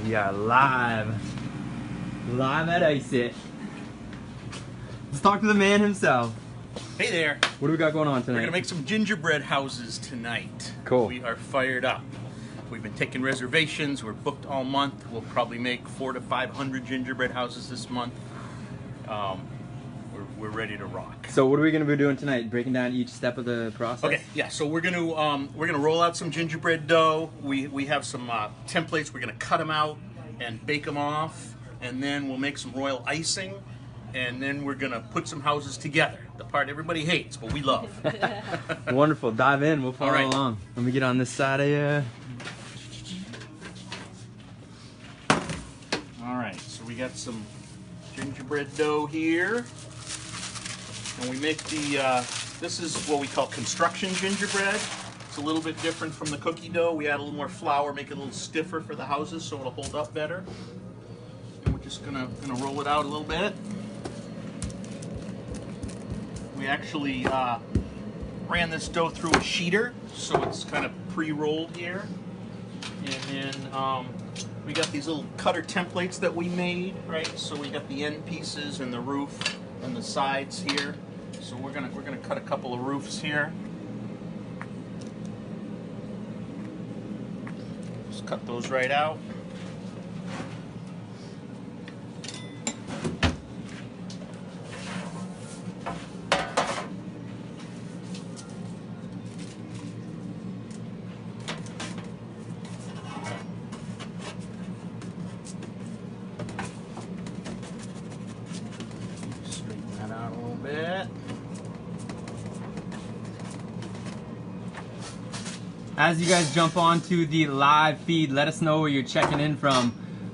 We are live at Ice It. Let's talk to the man himself. Hey there. What do we got going on tonight? We're gonna make some gingerbread houses tonight. Cool. We are fired up. We've been taking reservations. We're booked all month. We'll probably make 400 to 500 gingerbread houses this month. We're ready to rock. So what are we gonna be doing tonight? Breaking down each step of the process? Okay, yeah. So we're gonna roll out some gingerbread dough. We have some templates. We're gonna cut them out and bake them off, and then we'll make some royal icing, and then we're gonna put some houses together. The part everybody hates, but we love. Wonderful. Dive in. We'll follow along. Let me get on this side of you. All right. So we got some gingerbread dough here. And we make the, this is what we call construction gingerbread. It's a little bit different from the cookie dough. We add a little more flour, make it a little stiffer for the houses so it'll hold up better. And we're just gonna roll it out a little bit. We actually ran this dough through a sheeter, so it's kind of pre-rolled here. And then we got these little cutter templates that we made, right? So we got the end pieces and the roof and the sides here. So we're gonna cut a couple of roofs here. Just cut those right out. Straighten that out a little bit. As you guys jump onto the live feed, let us know where you're checking in from.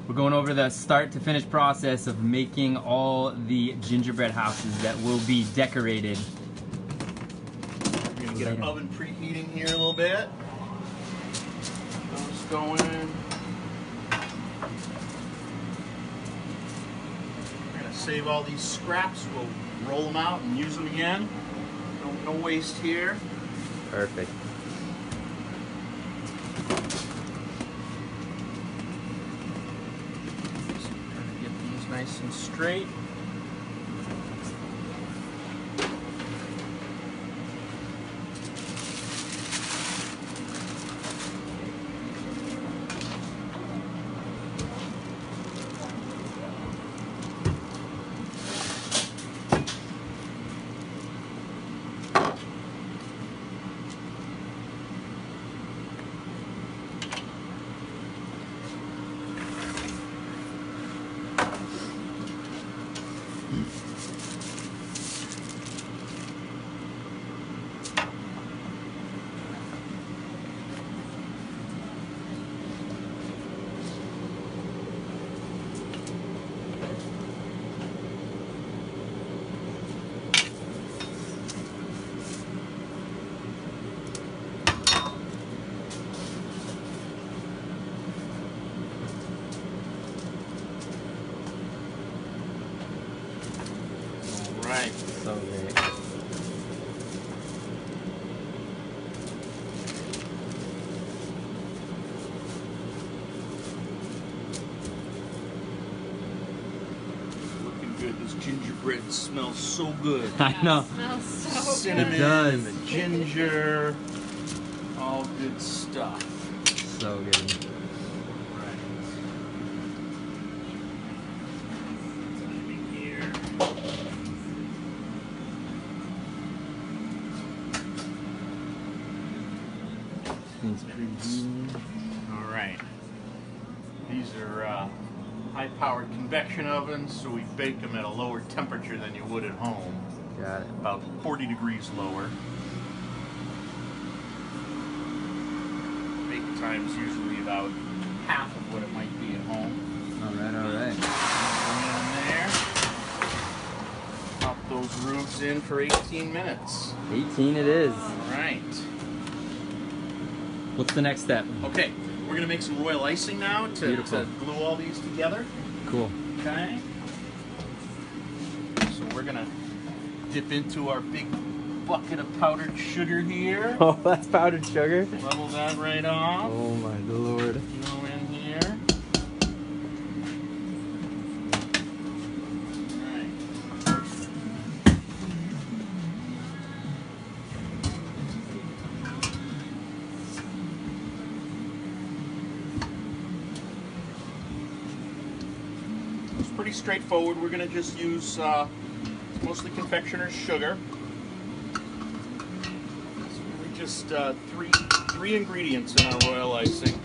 We're going over the start to finish process of making all the gingerbread houses that will be decorated. We're gonna get our oven preheating here a little bit. Those going. We're gonna save all these scraps. We'll roll them out and use them again. No waste here. Perfect. Nice and straight. Right. So great. Looking good. This gingerbread smells so good. I know. It smells so Cinnamon It does. and the ginger. All good stuff. So good. Right. Timing here. Things preheating. All right. These are high-powered convection ovens, so we bake them at a lower temperature than you would at home. Got it. About 40 degrees lower. Bake time's usually about half of what it might be at home. All right, all right. Bring it in there. Pop those roofs in for 18 minutes. 18 it is. All right. What's the next step? Okay, we're gonna make some royal icing now to glue all these together. Cool. Okay. So we're gonna dip into our big bucket of powdered sugar here. Oh, that's powdered sugar? Level that right off. Oh my lord. Go in here. pretty straightforward. We're going to just use mostly confectioner's sugar. It's really just three ingredients in our royal icing.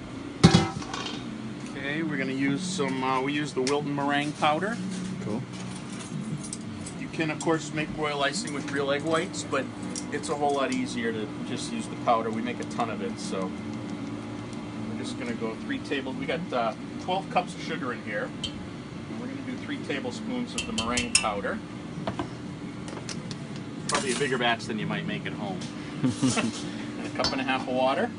Okay, we're going to use some, we use the Wilton meringue powder. Cool. You can, of course, make royal icing with real egg whites, but it's a whole lot easier to just use the powder. We make a ton of it, so we're just going to go 3 tables. We got 12 cups of sugar in here. And we're going to do 3 tablespoons of the meringue powder. Probably a bigger batch than you might make at home. And a cup and a half of water.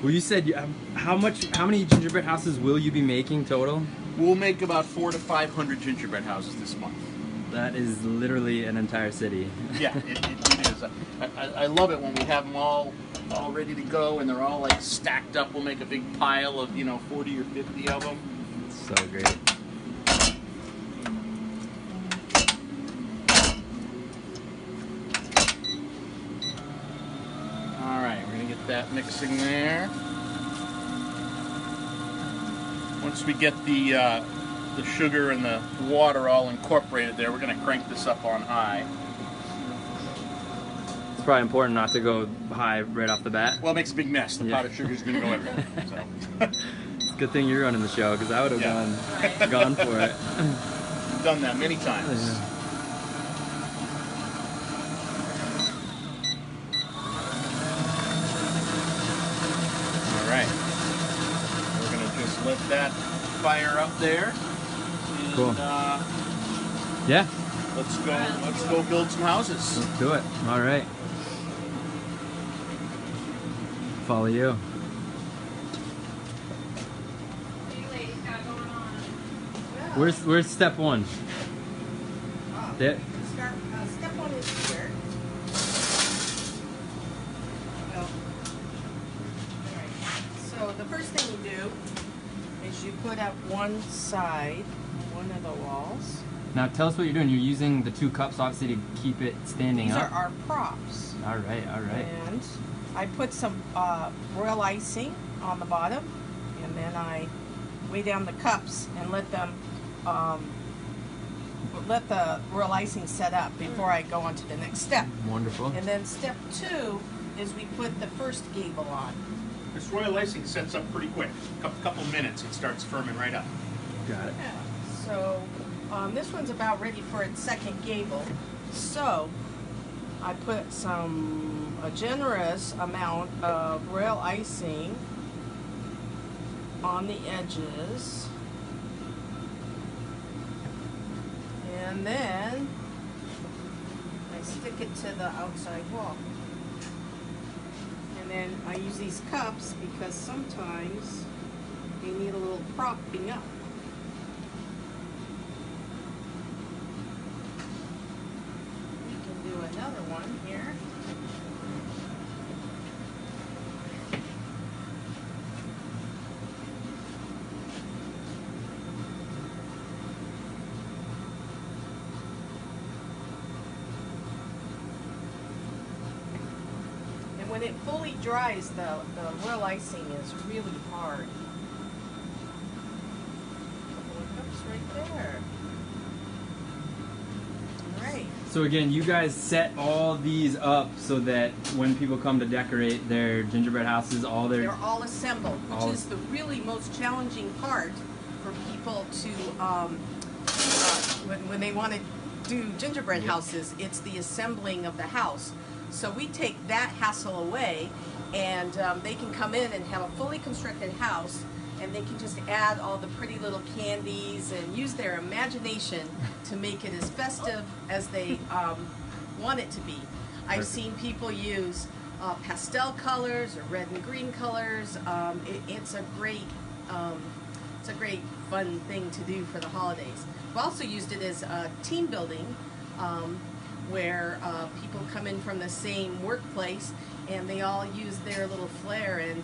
Well, you said how many gingerbread houses will you be making total? We'll make about 400 to 500 gingerbread houses this month. That is literally an entire city. Yeah, it is. I love it when we have them all ready to go and they're all like stacked up. We'll make a big pile of 40 or 50 of them. So great. All right, we're gonna get that mixing there. Once we get the sugar and the water all incorporated there, we're going to crank this up on high. It's probably important not to go high right off the bat. Well, it makes a big mess. The powdered sugar is going to go everywhere. So. It's a good thing you're running the show, because I would have gone for it. We've done that many times. Yeah. All right. We're going to just let that fire up there. And, cool. Yeah. Let's go build some houses. Let's do it. All right. Follow you. Where's step 1? Step 1 is here. Well, so the first thing you do is you put up one side, one of the walls. Now tell us what you're doing. You're using the 2 cups obviously to keep it standing up. These are our props. All right, all right. And I put some royal icing on the bottom, and then I weigh down the cups and let them let the royal icing set up before I go on to the next step. Wonderful. And then step 2 is we put the first gable on. This royal icing sets up pretty quick. A couple minutes, it starts firming right up. Got it. Yeah. So this one's about ready for its second gable. So I put a generous amount of royal icing on the edges. And then I stick it to the outside wall. And then I use these cups because sometimes they need a little propping up. We can do another one here. When it fully dries, the royal icing is really hard. A couple of cups right there. All right. So again, you guys set all these up so that when people come to decorate their gingerbread houses, they're all assembled, which is the really most challenging part for people to when they want to do gingerbread houses. It's the assembling of the house. So we take that hassle away, and they can come in and have a fully constructed house, and they can just add all the pretty little candies and use their imagination to make it as festive as they want it to be. I've seen people use pastel colors or red and green colors. It's a great fun thing to do for the holidays. I've also used it as team building. Where people come in from the same workplace and they all use their little flair, and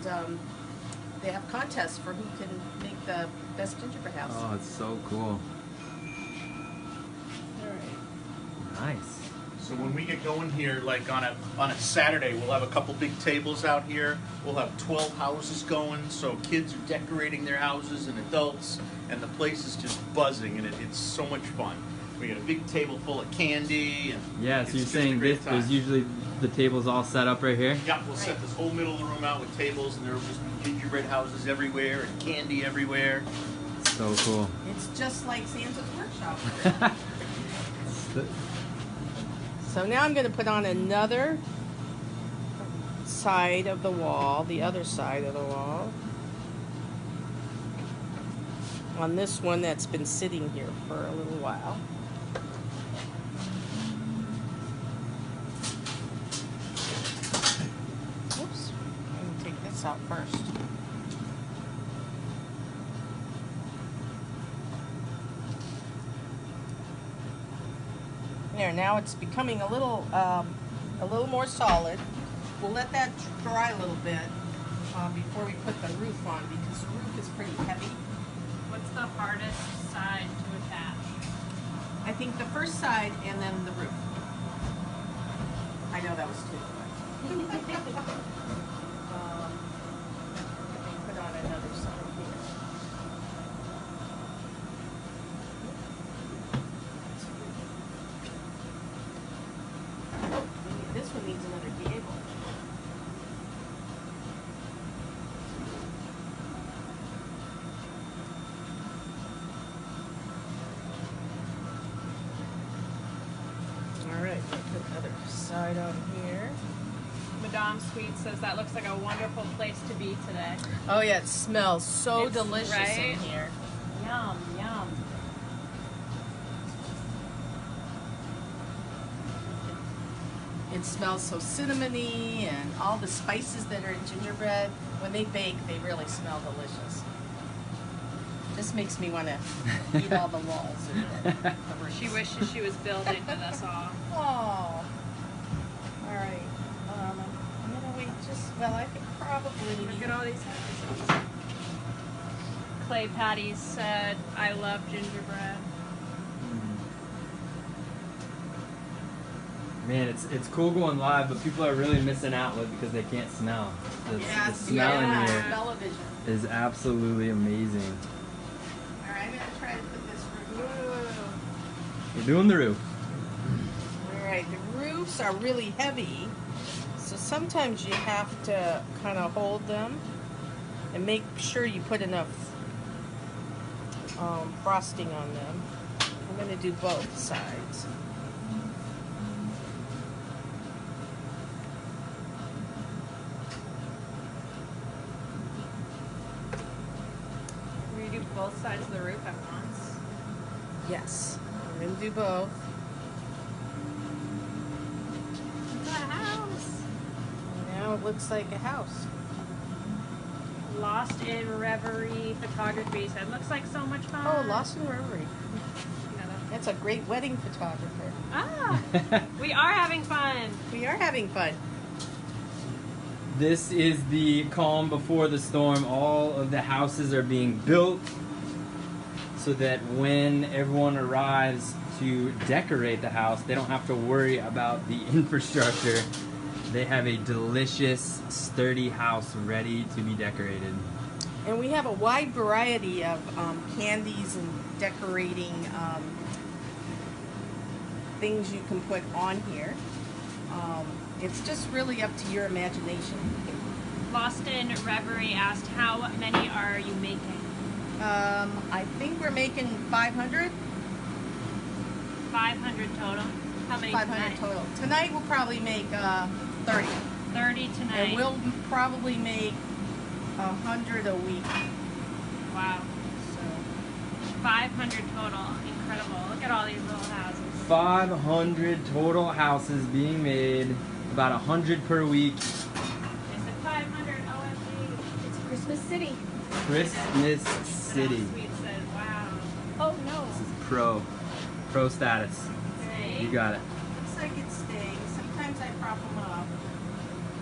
they have contests for who can make the best gingerbread house. Oh, it's so cool. All right. Nice. So when we get going here, like on a Saturday, we'll have a couple big tables out here. We'll have 12 houses going, so kids are decorating their houses and adults, and the place is just buzzing, and it's so much fun. We got a big table full of candy, and Yeah, so you're saying there's usually the tables all set up right here? Yeah, we'll set this whole middle of the room out with tables, and there will just be gingerbread houses everywhere and candy everywhere. So cool. It's just like Santa's workshop. So now I'm going to put on another side of the wall, the other side of the wall, on this one that's been sitting here for a little while. Oops, I'm going to take this out first. There, now it's becoming a little more solid. We'll let that dry a little bit before we put the roof on, because the roof is pretty heavy. What's the hardest side to attach? I think the first side and then the roof. I know that was two. Let me put on another side here. This one needs another gable. All right, put the other side on here. Madame Sweet says that looks like a wonderful place to be today. Oh yeah, it smells so It's delicious in right. here. Yum, yum. It smells so cinnamony, and all the spices that are in gingerbread, when they bake, they really smell delicious. This makes me want to eat all the walls. She wishes she was building with us all. Oh. All right. I'm gonna wait I could probably. Look at all these houses. Clay Patties said, I love gingerbread. Man, it's cool going live, but people are really missing out because they can't smell. The smell in here Smell-o-vision. is absolutely amazing. All right, I'm gonna try to put this roof. We're doing the roof. All right, the roofs are really heavy, so sometimes you have to kind of hold them and make sure you put enough frosting on them. I'm going to do both sides. Will you do both sides of the roof at once? Yes, I'm going to do both. Look at that house. Now it looks like a house. Lost in Reverie Photography said, looks like so much fun. Oh, Lost in Reverie. You know that. That's a great wedding photographer. Ah, we are having fun. We are having fun. This is the calm before the storm. All of the houses are being built so that when everyone arrives to decorate the house, they don't have to worry about the infrastructure. They have a delicious, sturdy house ready to be decorated. And we have a wide variety of candies and decorating things you can put on here. It's just really up to your imagination. Lost in Reverie asked, how many are you making? I think we're making 500. 500 total. How many 500 tonight? total. Tonight we'll probably make 30. 30 tonight. And we'll probably make 100 a week. Wow. So 500 total. Incredible. Look at all these little houses. 500 total houses being made, about 100 per week. They said 500 OMG. It's Christmas City. Christmas City. Madame Sweet said, wow. Oh no. This is pro status. Hey. You got it. looks like it's staying. Sometimes I prop them up.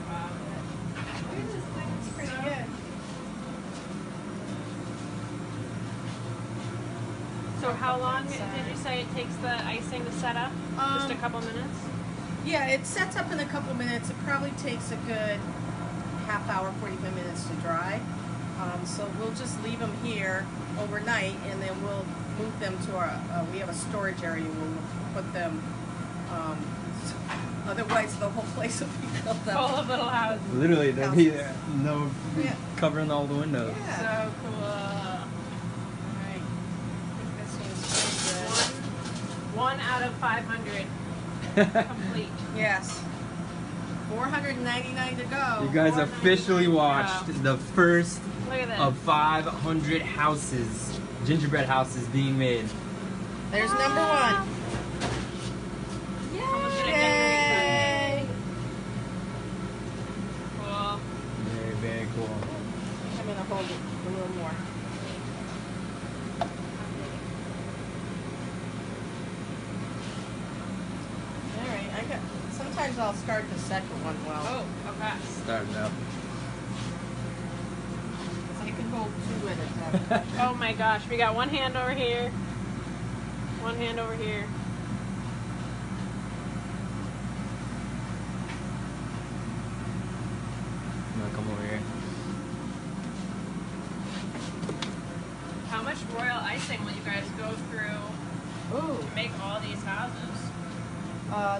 Wow. Look at this thing. It's pretty good. So how long did you say it takes the icing to set up? Just a couple minutes? Yeah, it sets up in a couple minutes. It probably takes a good half hour, 45 minutes to dry. So we'll just leave them here overnight, and then we'll move them to our, we have a storage area where we'll put them. Otherwise, the whole place will be filled Full up. of little houses. Literally, there'll be no Yeah. covering all the windows. Yeah. So cool. Alright. This seems pretty good. One out of 500 complete. Yes. 499 to go. You guys officially watched the first Look at this. of 500 houses, gingerbread houses being made. There's number one. Someone's gonna Yay! Cool. Very, very cool. I'm gonna hold it a little more. Alright, I got. Sometimes I'll start the second one well. Oh, okay. Starting up. I can hold two at a time. Oh my gosh, we got one hand over here. One hand over here. I'm gonna come over here. How much royal icing will you guys go through Ooh, to make all these houses?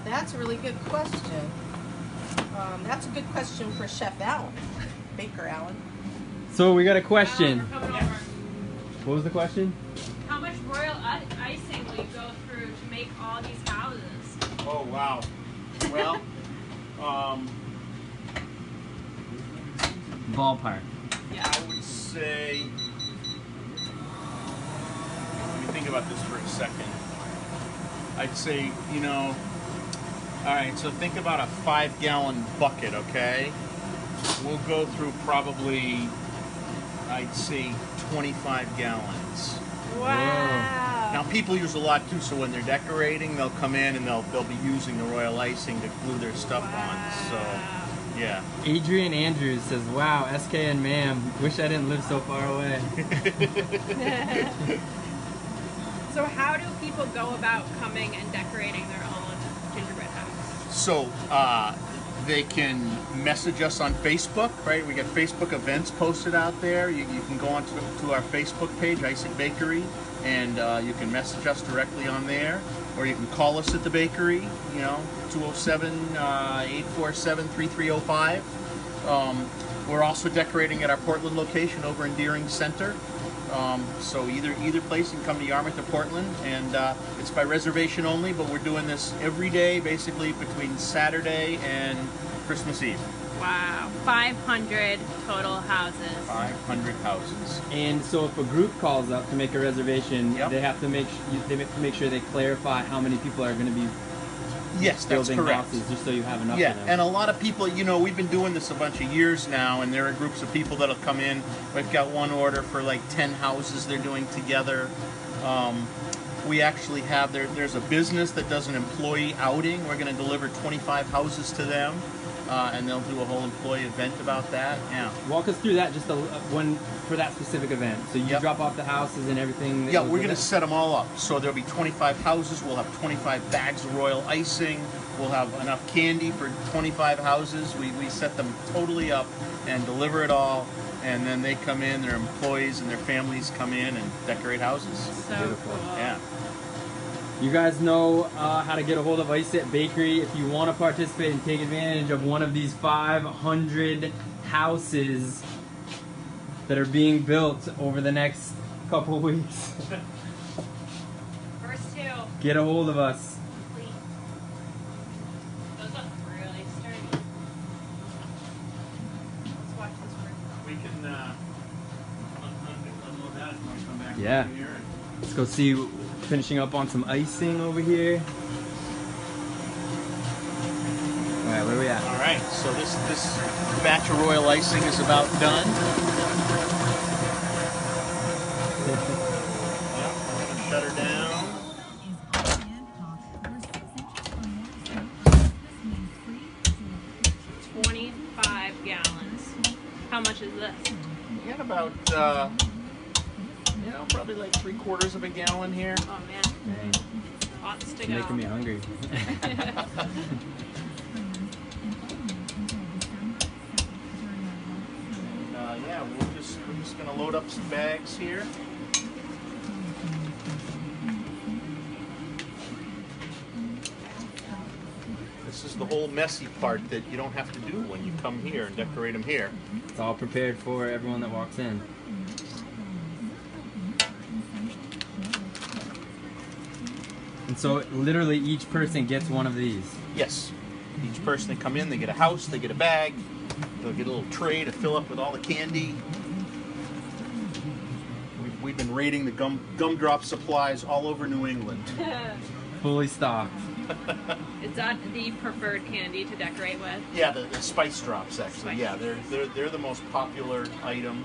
that's a really good question. That's a good question for Chef Allen, Baker Allen. So we got a Alan, question. we're coming over. What was the question? How much royal icing will you go through to make all these houses? Oh wow. Well, Ballpark. I would say. Let me think about this for a second. I'd say, you know. All right, so think about a 5-gallon bucket, okay? We'll go through probably, I'd say, 25 gallons. Wow. Now people use a lot too, so when they're decorating, they'll come in and they'll be using the royal icing to glue their stuff on. So, yeah. Adrian Andrews says, "Wow, SK and ma'am, wish I didn't live so far away." So how do people go about coming and decorating their own gingerbread house? So they can message us on Facebook, right? We got Facebook events posted out there. You can go on to our Facebook page, Icing Bakery, and you can message us directly on there. Or you can call us at the bakery, you know, 207-847-3305. We're also decorating at our Portland location over in Deering Center. So either place, you can come to Yarmouth or Portland, and it's by reservation only, but we're doing this every day, basically between Saturday and Christmas Eve. Wow. 500 total houses. 500 houses. And so if a group calls up to make a reservation, Yep. they have to make sure they clarify how many people are going to be Yes, that's building correct. houses, just so you have enough Yeah, of them. and a lot of people, you know, we've been doing this a bunch of years now, and there are groups of people that'll come in. We've got one order for like 10 houses they're doing together. We actually have, there's a business that does an employee outing. We're going to deliver 25 houses to them, and they'll do a whole employee event about that. Yeah. Walk us through that, just one for that specific event. So you Yep. drop off the houses and everything. that Yeah, goes we're with going to it? set them all up. So there'll be 25 houses. We'll have 25 bags of royal icing. We'll have enough candy for 25 houses. We set them totally up and deliver it all. And then they come in, their employees and their families come in and decorate houses. So Beautiful. cool. Yeah. You guys know how to get a hold of Ice It Bakery if you want to participate and take advantage of one of these 500 houses that are being built over the next couple weeks. First two. Get a hold of us. Complete. Those look really sturdy. Let's watch this work. We can unload that and we'll come back Yeah. over here. Let's go see, finishing up on some icing over here. All right, where are we at? All right, so this batch of royal icing is about done. Yep, we're gonna shut her down. 25 gallons. How much is this? We got about, probably like 3/4 of a gallon here. Oh man. Dang. lots to go. Making me hungry. Yeah, we're just gonna load up some bags here. This is the whole messy part that you don't have to do when you come here and decorate them here. It's all prepared for everyone that walks in. And so literally each person gets one of these. Yes. Each person they come in, they get a house, they get a bag, they'll get a little tray to fill up with all the candy. We've been raiding the gumdrop supplies all over New England. Fully stocked. Is that the preferred candy to decorate with? Yeah, the spice drops actually. Spice. Yeah, they're the most popular item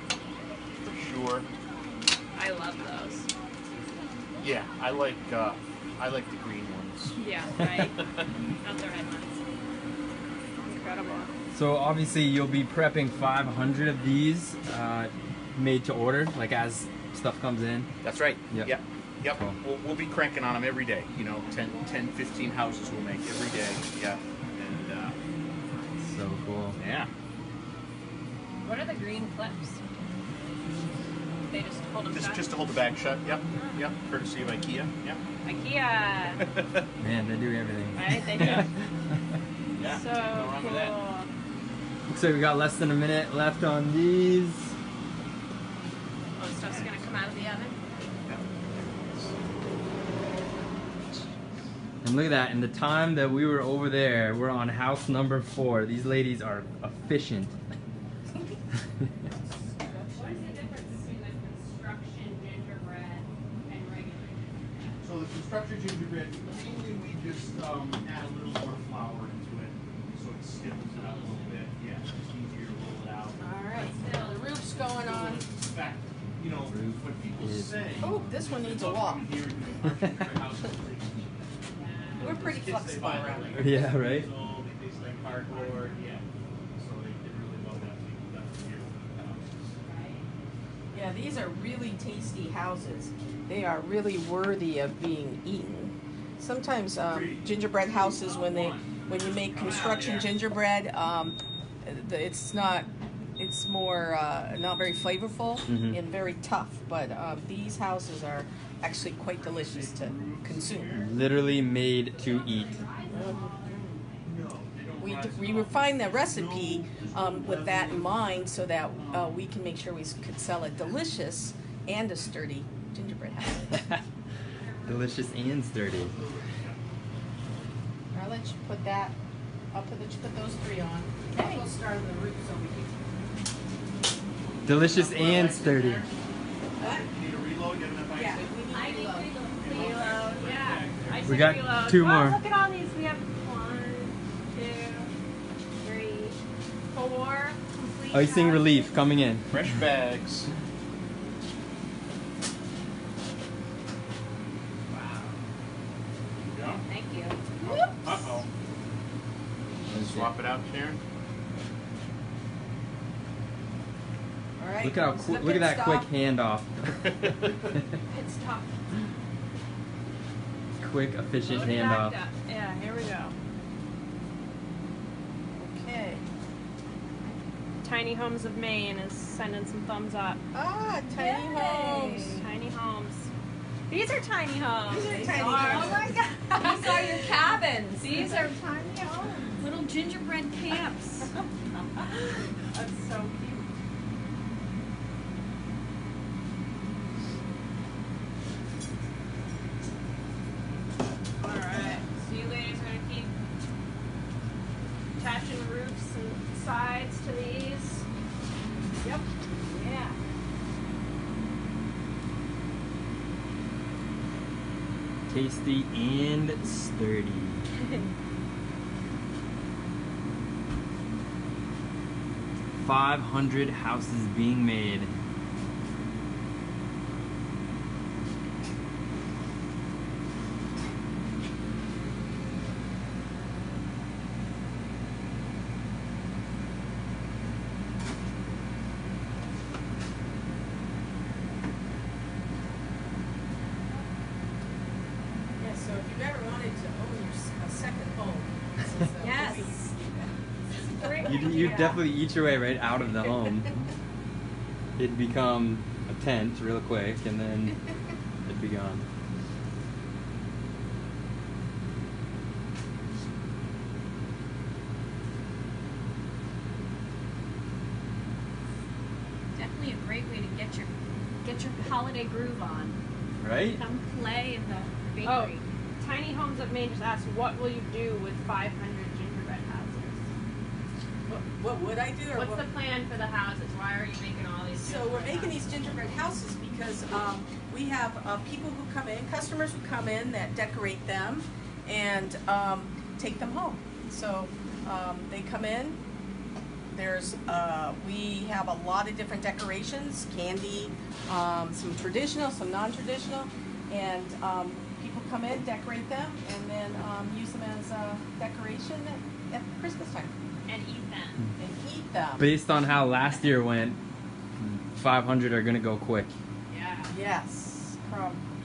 for sure. I love those. Yeah, I like the green ones. Yeah, right. Not the red ones. Incredible. So obviously you'll be prepping 500 of these made to order, like as stuff comes in. That's right. Yep. Yep. Cool. We'll be cranking on them every day. You know, 10, 15 houses we'll make every day. Yeah. And So cool. yeah. What are the green clips? They just hold them shut? Just to hold the bag shut. Yep. Yep. Courtesy of IKEA. Yep. IKEA. Man, they do everything. Right? They do. Yeah. So no wrong with that. cool. Looks like we got less than a minute left on these. Oh, stuff's gonna come out of the oven. And look at that, in the time that we were over there, we're on house number 4. These ladies are efficient. What is the difference between the construction gingerbread and regular gingerbread? So the construction gingerbread, mainly we just add a little more flour into it, so it stiffens it up a little bit. Yeah, it's just easier to roll it out. All right, now the roof's going on. In fact, you know, when people say, Oh, this one needs a wall. here in the gingerbread houses, We're pretty flexible around here. Yeah, right? They taste like cardboard, yeah. So they really love that. That's here. Yeah, these are really tasty houses. They are really worthy of being eaten. Sometimes gingerbread houses, when you make construction gingerbread, it's more not very flavorful and very tough. But these houses are actually quite delicious to consume. Literally made to eat. We refined the recipe with that in mind so that we can make sure we could sell a delicious and a sturdy gingerbread house. Delicious and sturdy. I'll let you put that. Let you put those 3 on. Okay. We'll start on the roof so we can. Delicious and sturdy. What? Need a reload, get enough ice Yeah, in? we I need need to reload. reload. Yeah. I We said got reload. 2 Wow, more. look at all these. We have 1, 2, 3, 4 complete. Icing houses. relief coming in. Fresh bags. Wow. Thank you. Uh-oh. Swap it out, Sharon. All right. Look at how comes the look at pit that quick stop. handoff. It's tough. Quick, efficient Load it handoff. back up. Yeah, here we go. Okay. Tiny Homes of Maine is sending some thumbs up. Ah, tiny Yay. homes. Tiny homes. These are tiny homes. These are These tiny are. homes. Oh my god. These are your cabins. These are tiny homes. Little gingerbread camps. That's so cute. Alright. So you ladies are gonna keep attaching roofs and sides to these. Yep. Yeah. Tasty and sturdy. 500 houses being made. Yeah, so if you've ever second home. Yes. You definitely eat your way right out of the home. It'd become a tent real quick, and then it'd be gone. Definitely a great way to get your holiday groove on. Right? Come play in the bakery. Oh, Tiny Homes of Maine just asked, what will you do with 500 gingerbread houses? What would I do? Or What's what? the plan for the houses? Why are you making all these? So we're making these gingerbread houses because we have people who come in, customers who come in that decorate them and take them home. So they come in. There's we have a lot of different decorations, candy, some traditional, some non-traditional, and people come in, decorate them, and then use them as a decoration at Christmas time And eat them. and eat them. Based on how last year went, 500 are gonna go quick. Yeah. Yes,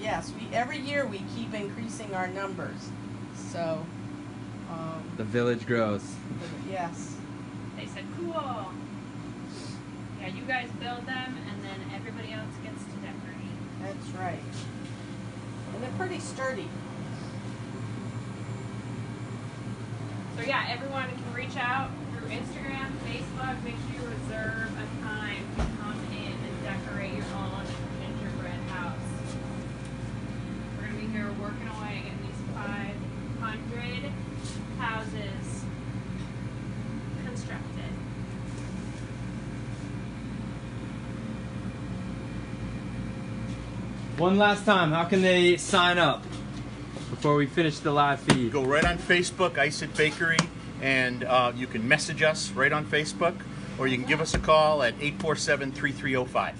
yes. Every year we keep increasing our numbers. So, The village grows. yes. They said, cool. Yeah, you guys build them, and then everybody else gets to decorate. That's right. And they're pretty sturdy. So yeah, everyone can reach out through Instagram, Facebook. Make sure you reserve a time to come in and decorate your own gingerbread house. We're gonna be here working away at these 500 houses constructed. One last time, how can they sign up before we finish the live feed? Go right on Facebook, Ice It Bakery, and you can message us right on Facebook, or you can give us a call at 847-3305.